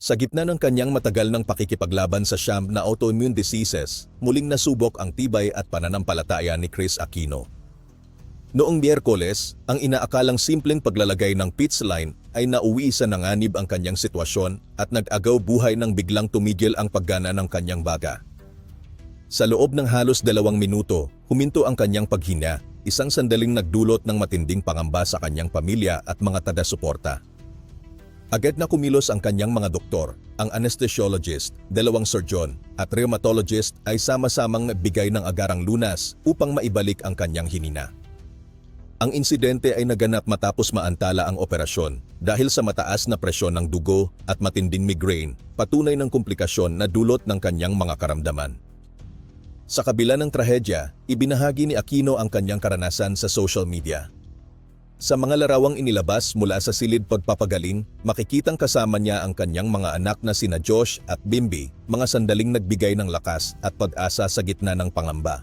Sa gitna ng kanyang matagal ng pakikipaglaban sa siyam na autoimmune diseases, muling nasubok ang tibay at pananampalataya ni Kris Aquino. Noong Miyerkules, ang inaakalang simpleng paglalagay ng PITS line ay nauwi sa nanganib ang kanyang sitwasyon at nag-agaw buhay nang biglang tumigil ang paggana ng kanyang baga. Sa loob ng halos 2 minuto, huminto ang kanyang paghina, isang sandaling nagdulot ng matinding pangamba sa kanyang pamilya at mga taga-suporta. Agad na kumilos ang kanyang mga doktor, ang anesthesiologist, 2 surgeon at rheumatologist ay sama-samang nagbigay ng agarang lunas upang maibalik ang kanyang hinina. Ang insidente ay naganap matapos maantala ang operasyon dahil sa mataas na presyon ng dugo at matinding migraine, patunay ng komplikasyon na dulot ng kanyang mga karamdaman. Sa kabila ng trahedya, ibinahagi ni Aquino ang kanyang karanasan sa social media. Sa mga larawang inilabas mula sa silid pagpapagaling, makikitang kasama niya ang kanyang mga anak na sina Josh at Bimby, mga sandaling nagbigay ng lakas at pag-asa sa gitna ng pangamba.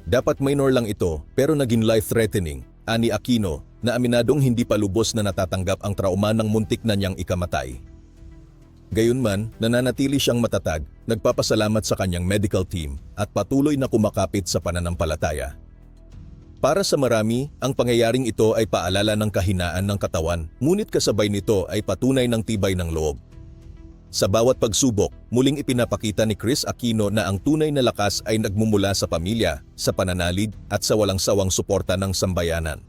Dapat minor lang ito pero naging life-threatening, ani Aquino, na aminadong hindi pa lubos na natatanggap ang trauma ng muntik na niyang ikamatay. Gayunman, nananatili siyang matatag, nagpapasalamat sa kanyang medical team at patuloy na kumakapit sa pananampalataya. Para sa marami, ang pangyayaring ito ay paalala ng kahinaan ng katawan, ngunit kasabay nito ay patunay ng tibay ng loob. Sa bawat pagsubok, muling ipinapakita ni Kris Aquino na ang tunay na lakas ay nagmumula sa pamilya, sa pananalig at sa walang sawang suporta ng sambayanan.